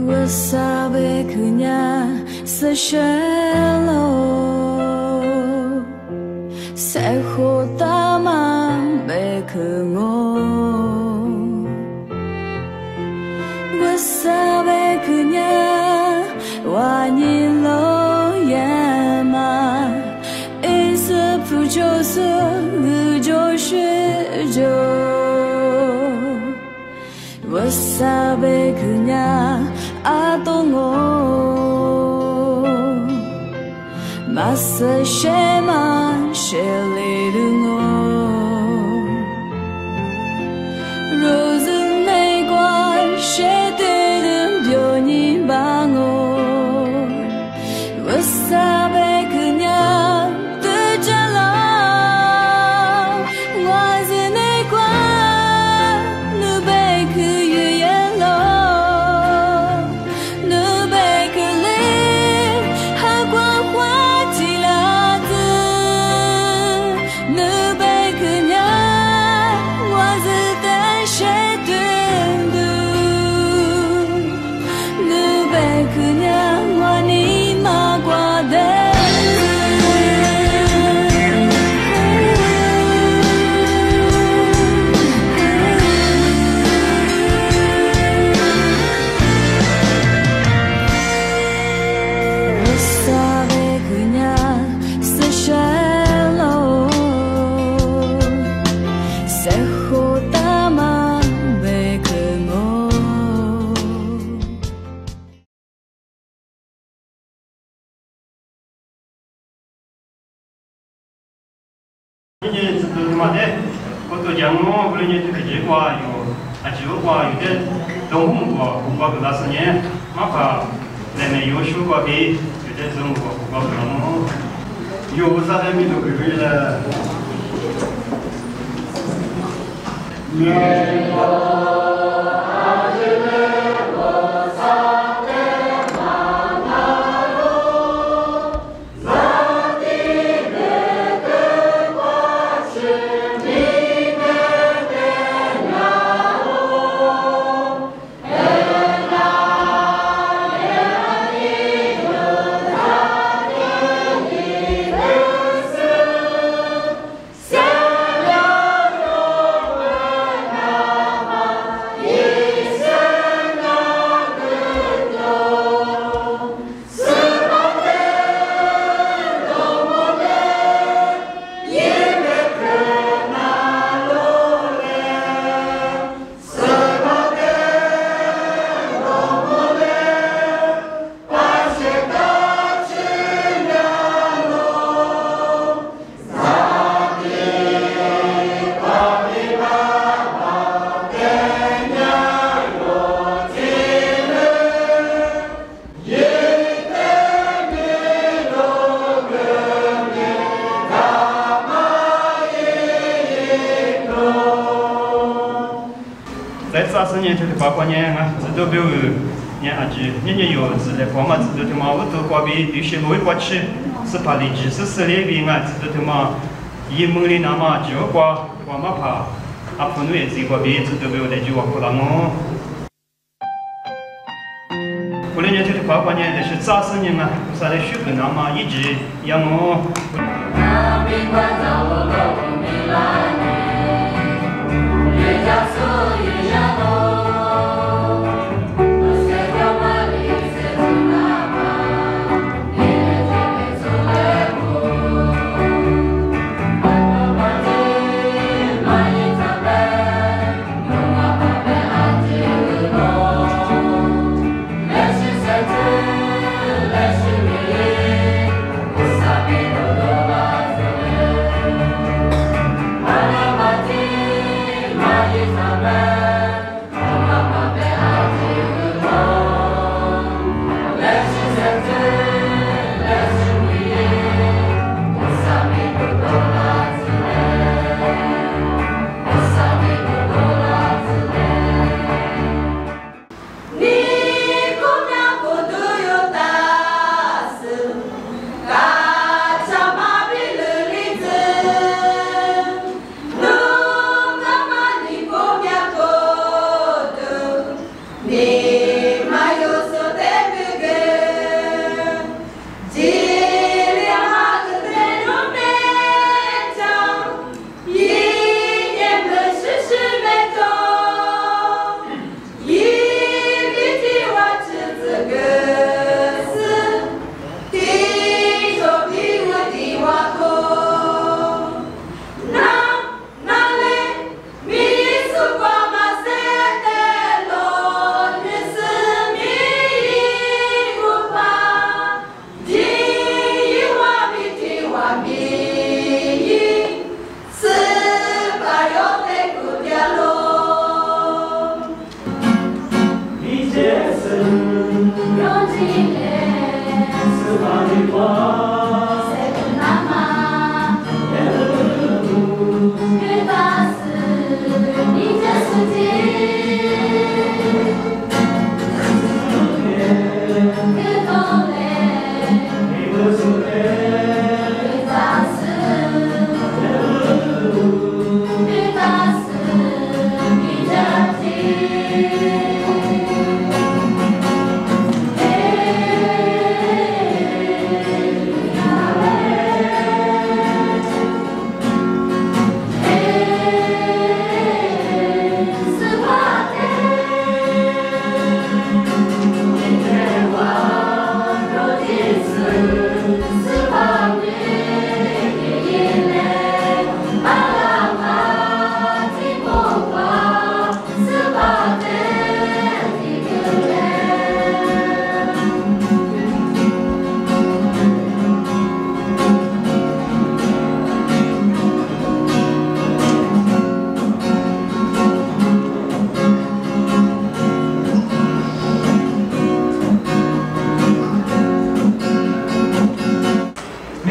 我sabe 그냥 스실로 세호다만 매크고我sabe 그냥 완일로 예만 인스 부조스 의조시죠我sabe 그냥 아동어 마스 쉐만 쉐리르어 로즈 내관 쉐드는 변이 방어我sabe 그냥 뜨잖아 와즈 내관 누베 그 유예로 누베 그림 하관 화지라드 누베 그냥 와즈 대쉐든두 누베 그냥 와니 마과데 사베 그냥 스실로 세호다만 매크모 이제 그만에 그것도 양모 그러니 그제과 요 아주과 요데 동문과 국가 그다스니 마파 내내 요슈과 비 요데 정과 국가 그러노 요 사람이도 그거라在30年就是包括年啊，这都没有年下去，年年有是在光嘛，这都他妈我都挂比有些路过去是怕的几十四里边啊，这都他妈一门里那么就挂嘛怕，啊朋友也是挂比，这都没有在就挂不了我。过年就是包括年，但是30年啊，不是在学个那么一直让我。 Sabe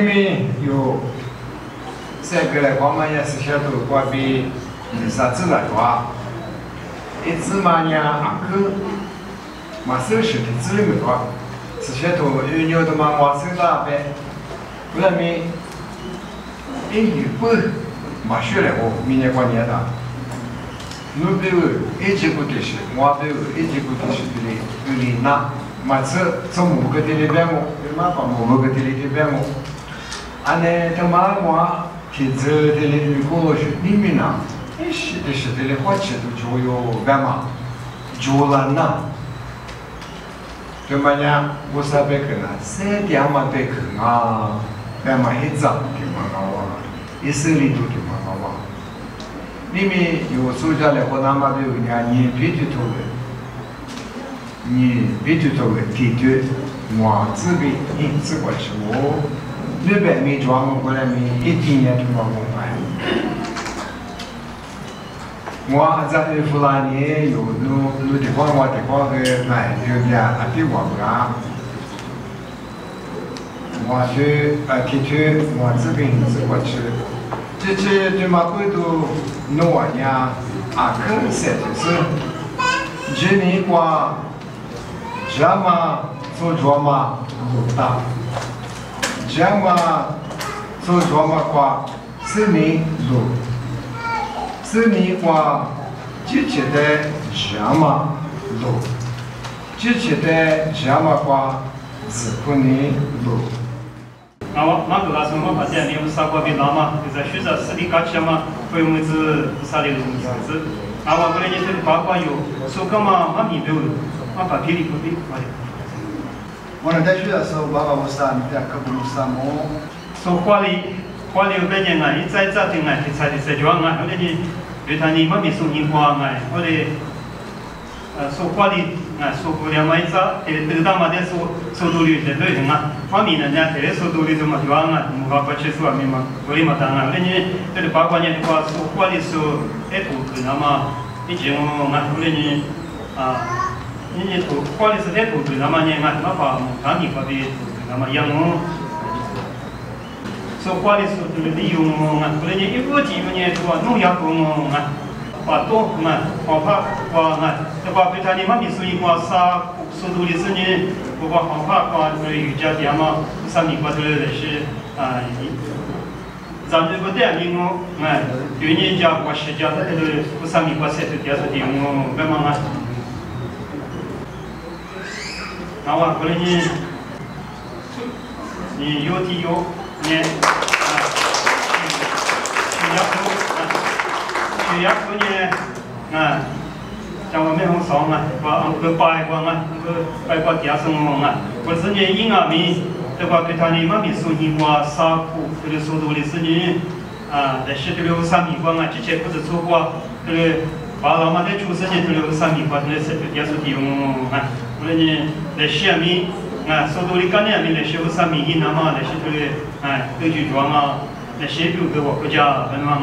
们有三个来我们也是晓得关于啥子来话，一直嘛呢阿哥，嘛手续的资料的话，是晓得有牛的嘛我手打呗，不然咪一不嘛学来我明年过年的。我比如一级部的是，我比如一级部的是有的那，嘛这从某个地里边我，嘛把某个地里边我，安尼他妈我提着地里如果是里面呐，是的是地里花钱都就有干嘛，就了那，就嘛呢，我啥别去呢，3点嘛别去啊，干嘛一张就嘛搞啊，一手里头就嘛搞啊。里面有暑假来和他们都有人你必须投的，你必须投的地段，我这边你只过去我600米装我过来米1年就把我买。我在富兰尼有路地方我地方的买有点啊地方啊，我去地段我这边只过去。这对嘛归都弄完呀，啊，可是就是今年qua这嘛做做嘛不大，这嘛做做嘛qua4年路，4年qua之前的这嘛路，之前的这嘛qua19年路。我马哥拉说我发现你们啥过比那嘛，就是选择实地搞起嘛，不用子啥的东西子。我过来你这里八卦有，说干嘛嘛米表，我把皮里不比，我那在学的时候，爸爸我啥你在可不啥么？说花里有半年啊，一再听啊，去查的是叫啊，后来你对他你嘛米送你花啊，后来说花里。说过两万一扎，得到嘛的说多率的对的啊，我们人家这说多率就嘛就啊，我们过去说啊，嘛，多哩嘛当啊，那你这里八卦年的话，说花的说哎土土那么，以前我后来你你土花的是哎土土那么呢，那把他们把的土土那么养我，说花的说就是利用我后来你一个几个年说农药给我把多好怕这把对他的妈咪所以啥速度的事情，不把好怕对瑜伽的嘛，上面对的是咱这个店里我对人家我实家的不上面设置点是的我干嘛那我过来你有的有呢去亚洲呢像我们红烧把个拜过拜过第二生或者是婴儿米对吧？对他的妈咪送你过沙库，这个速度的事情但是这个3米光之前不是说过这个把老妈在出生的这个3米光，这个是也是用或者呢在下面速度的概念面的是3米以那么，但是这个根据装那些就给我国家很忙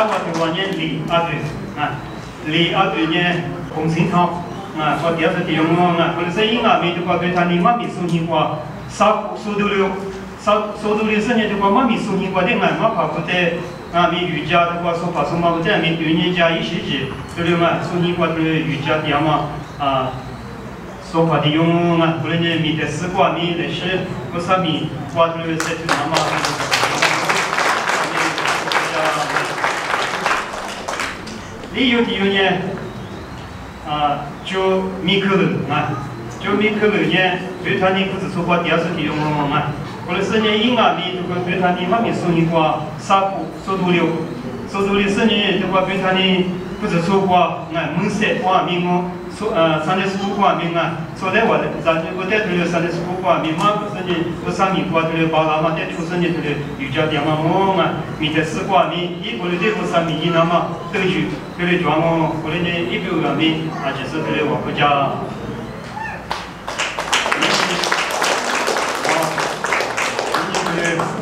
我的话呢，离2队呢，红星汤我第二次用或者是婴儿米的话，对他的妈咪送你过速度的事情的话，妈咪送你过的我跑不得米瑜伽的话，说跑送嘛，我这米对人家一些节，对了送你过的瑜伽的嘛说跑的用或者呢米的丝瓜米的是不是米瓜的是那么。理由的呢，就米克了就米克了呢，对他的不是说话第二次的用或者是呢婴儿米这个对他的妈咪送你过沙库速度的是呢，这个对他的不是说话蒙塞话米35话米说的话咱这个在这里35话米嘛不是呢，不3米过这里把他们在出生的这里瑜伽点米在4话米，一过来这个3米以那么都去。这里装过来呢，1标个米就是这里我国家。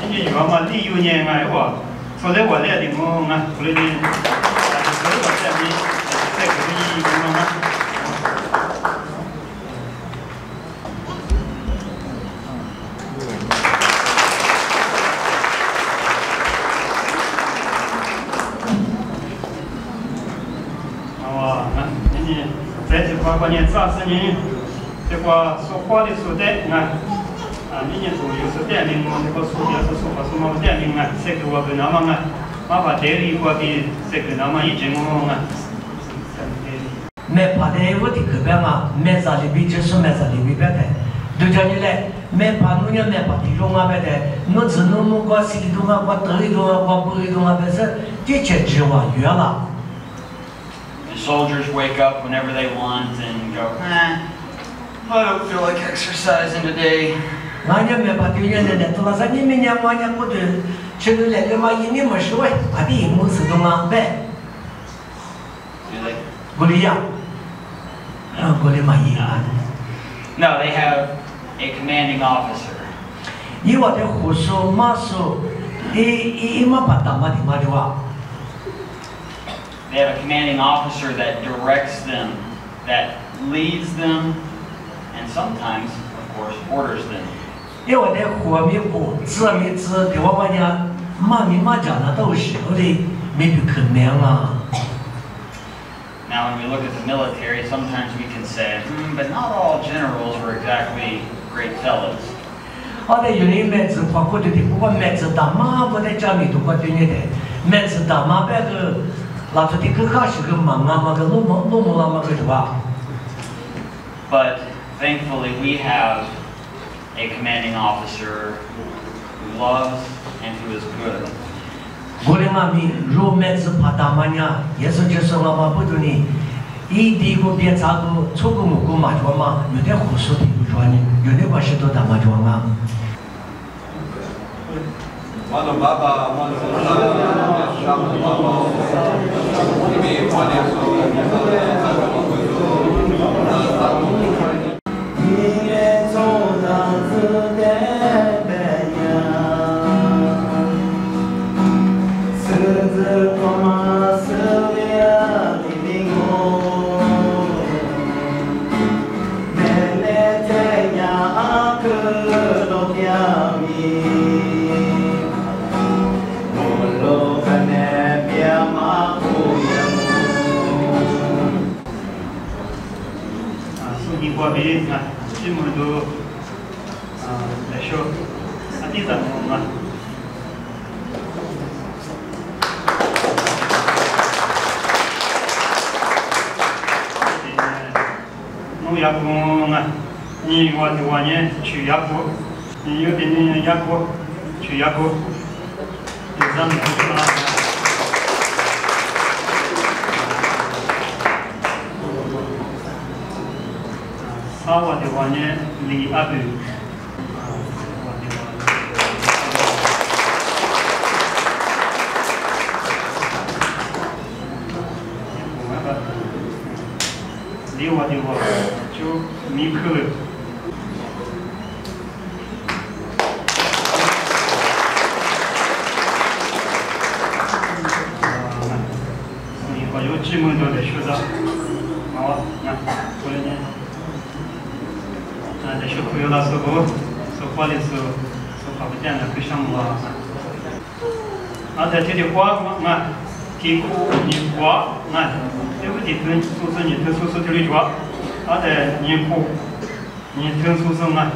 你有嘛？理由呢？话，说在我这地方过来呢，就是我这米，在这里过年30年，这个说话的说的啊，年年都有是点名嘛，这个说的是说法什么点名啊，这个我跟他们啊，麻烦代理过去，这个他们已经我啊。मैं पादे वो दिख गया ना मैं साली भी जैसे मैं साली भी बैठे दूसरा नहीं ले मैं पानुया मैं पाती दूँगा बैठे नो ज़नों मुझको सिली दूँगा को तरी दूँगा को पूरी दूँगा वैसे ये चीज़वा युवा The soldiers wake up whenever they want and go, I don't feel like exercising today. 나냐 मैं पातीया ने तो लासा नहीं मैं न्याम वा냐 को तो चलो ले ले माँ ये नहीं मशरूम अभी मुझसे दूँगा बे Gulia No, they have a commanding officer. ये वाले खुशो मासो ये माँ पता मत मजवा They have a commanding officer that directs them, that leads them, and sometimes, of course, orders them. ये वाले खुआ में को ज़मीज़ देवा वा냐 मामी माँ जाना तो उसे उन्हें में भी कमेंगा Now, when we look at the military, sometimes we can say, but not all generals were exactly great fellows. अरे यूनी में ज़ पाको तो देखो वो में ज़ दामा वो ने जामी तो को दुनिया दे में ज़ दामा पे तो लातो दिख खास के मांगा मांगा लो मोला मांगा जवा But thankfully, we have a commanding officer who loves and who is good. 고랭아미 로맨스 바다마냐 예수께서가 보더니 이 디고 비자도 초고 먹고 마주마 요대 호소도 좋아니 요대 과시도 다 마주마 Mano baba, mano baba, chama baba. Ibi paneso. qua bên này chỉ một đồ để show anh đi tận mà nông nghiệp cũng nhiều qua thì qua nhé chủ yếu của nhiều thì nhiều của chủ yếu của thì dân cũng là Awa dewane li abu. Liwa dewa ju mikul. Ni kwa yo jimu do de shuda. Awa na kule ne. 내 쇼크요다 쓰고 소파리스 소파비잖아 그 샴와 아데 되게 과마 기고 니과 나 여기 든 소소니 든 소소들이 좋아 아데 니고 니 등소소나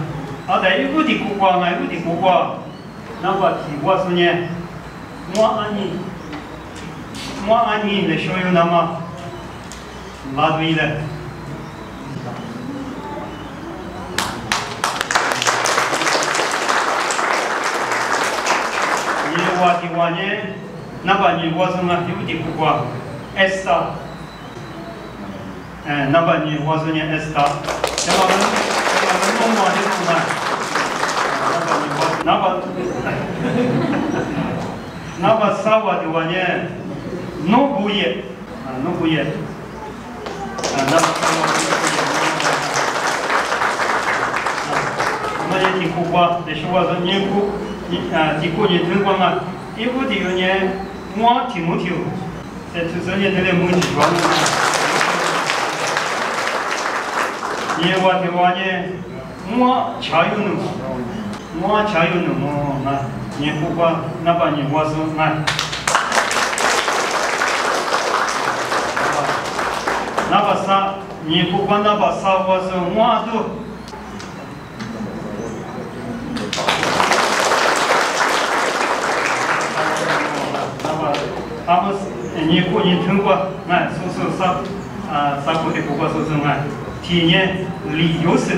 아데 이거디 고과 나 이거디 고과 나와 기과 소니 뭐 아니 내 쇼요 남아 라드이래 Diwani, Nabani wasn't a beauty Kukwa, Esther, and Nabani wasn't an Esther. Naba Sawa Diwani, no Buye, no Buye, and Nabani Kukwa, the show was a new book. Die Kohle drin war, ich wurde die Union moi Timothy. C'est tout ça, il y a des mots qui vont. Il va te voir, moi chayunu, na, ni pourquoi n'a pas ni oiseau, na. N'a pas ça, 你不管那把啥活是我都。他们你过你通过俺说啥过的不过说是俺体验旅游是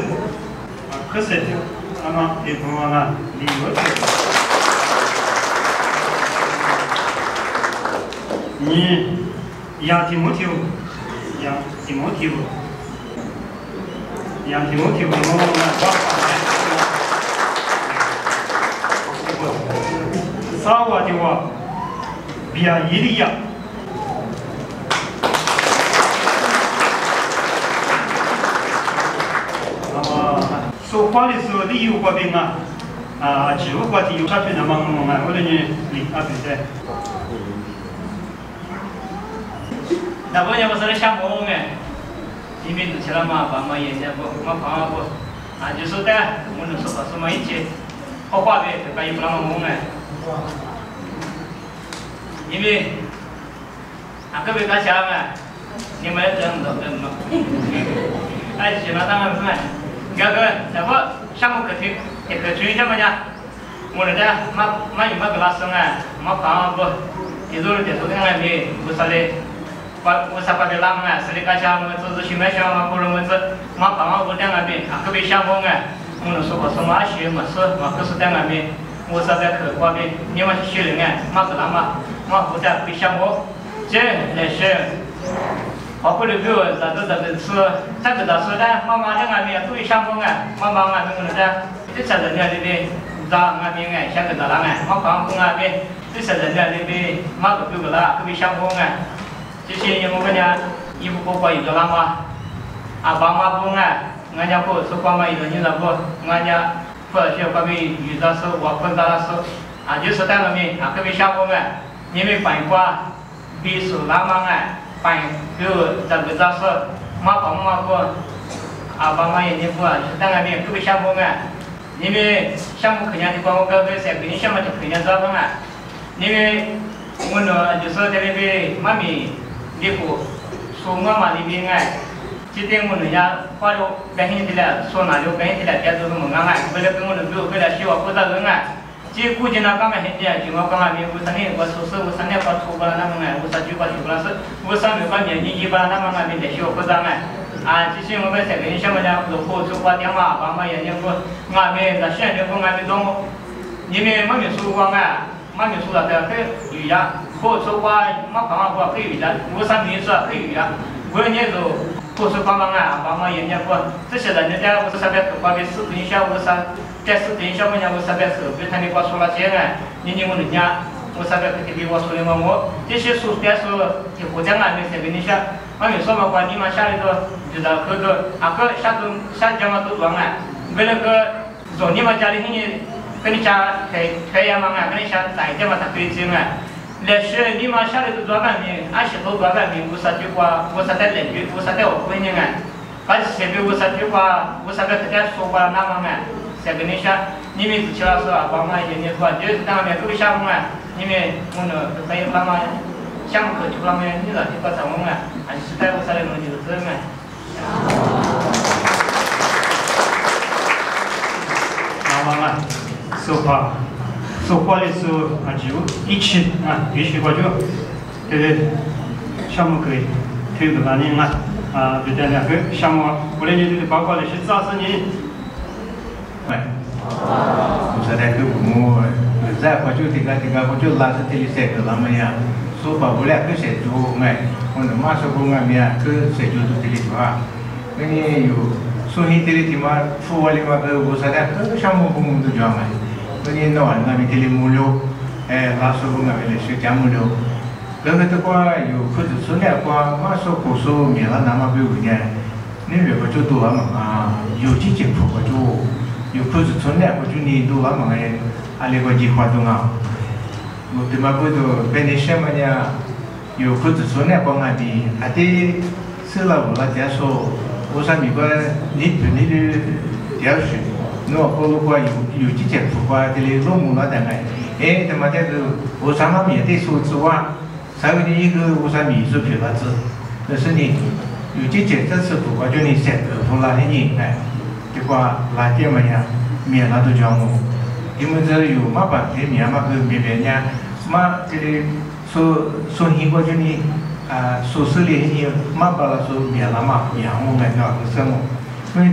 可是俺也不俺旅游是你杨提莫提我啥话的话比亚伊利亚。说话的时候，你有过病啊？只有过的有啥病那么忙啊？我的你理对的。那不然我说的项目哎，你们都去了嘛？爸妈也见过，我朋友不，就说的，我能说把什么一起，好话的，就把一不那么忙哎。因为各位大家嘛，你们真的，喜欢当然是嘛。这个那不项目可听，也可注意什么呀？我那的妈有个老师啊，妈朋友不，一路的都跟俺们不啥的，我啥把的拉嘛，是的个项目就是去买项目，不然我是妈朋友不在俺们，各位项目啊，我能说什么学么事，嘛都是在俺们，我啥在课外面，你们是学人啊，妈不拉嘛。我不在会项目，这那是，包括那个咱这吃，咱这说的，妈妈在外面会项目啊，妈妈啊，那个的，这些人家那边，咱外面哎，像个咱那哎，妈帮工那边，这些人家那边，妈个个啦，个项目哎，这些你们个呢，衣服包括一个啦嘛，帮妈工哎，俺家不是光嘛一个你那不，俺家不是关于遇到是我碰到的是，就是在外面个别项目哎。你们办过，比如那么哎，办比如这个是马帮马过，帮马也你过，是在外面各个项目哎，你们项目肯定的光我各个噻，肯定项目就肯定做不哎，因为我呢就是在那边妈咪，你不说我嘛那边哎，今天我呢呀，花了半天的了，说哪有半天的了，别做什么哎，为了跟我呢比如为了希望不咋人哎。这估计呢，刚才现在就我刚才没53年，我说是53年把出过了那么哎，59把出过了是53年把年纪把那么哎，没得学不上哎，这些我们这个什么呢？如果出国电话，爸妈也念过，俺们在县里头俺们懂，你们没说过哎，没说了的可以呀，或出国没办法过可以呀，53年是可以呀，过年就或出帮忙啊，爸妈也念过，这些人家53边可把个视频下53。在视频上面呢，我啥边是被他们给说了这个，你我人家，我啥边给我说的嘛我，这些书边说，就国家俺们这边你想，俺们说嘛管你们下里头，就到各个下家嘛都装啊，为了个说你们家里你跟你家开呀嘛啊，跟你家在家嘛他可以进啊，那是你们下里头做干的，俺是都做干的，我啥句话，我啥在邻居，我啥在我闺女啊，俺是这边我啥句话，我啥边大家说话那么啊。再跟你说，你们之前是帮忙一些，你说就是当面各个项目啊，你们我呢可以帮忙项目去帮忙，你那这个项目啊，还是在我啥的东西都是嘛。啊，说话的时候就一起必须过去，对对，项目可以推的那你对这两个项目，后来你就包括那些杂事你。我说的个我在过去这个我就拉是这里些个那么样，说把不了个些做哎，我那马上不俺们呀，个些做都这里做啊，那你有所以这里地方付完了嘛个我说的个项目我们都做嘛，那你那俺们这里木料，拉手我们来学讲木料，那个的话有可是说的话，马上过手免了那么不有呢，你如果就多了嘛有几件货就。有可是从来我就你都那么哎，那个计划中啊，我对嘛不都本来什么呀？有可是从来帮俺的，的是了我那家说，我说你个你的调学，那我如果有几件苦瓜这里落木了的哎，他妈这个我上嘛面对数字哇，稍微的一个我说米数票了子，那是你，有这检测师傅，我就你选择从哪里人哎，结果哪点么呀，面那都叫我，因为这有嘛办法面嘛个面别人嘛这里说很过就你说是里你嘛把它说面了嘛面我们那个什么，因为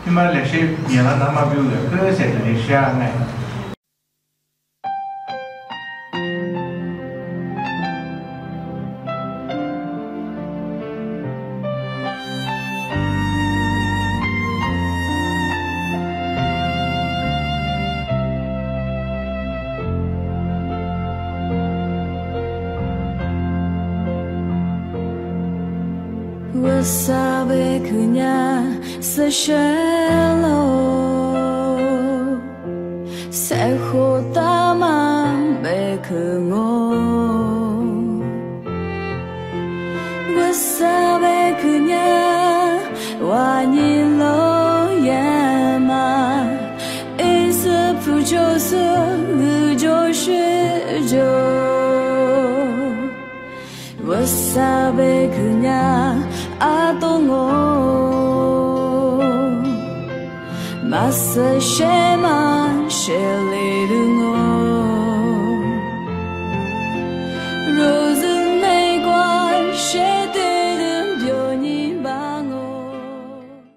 你嘛那些面了那么比如个现在的是啊哎。Wasabi 그냥 스실로 새호다만 베크모 Wasabi 그냥 와닐로 야마 인스 부조스 의조시조 Wasabi 그냥 아동오 마스쉐마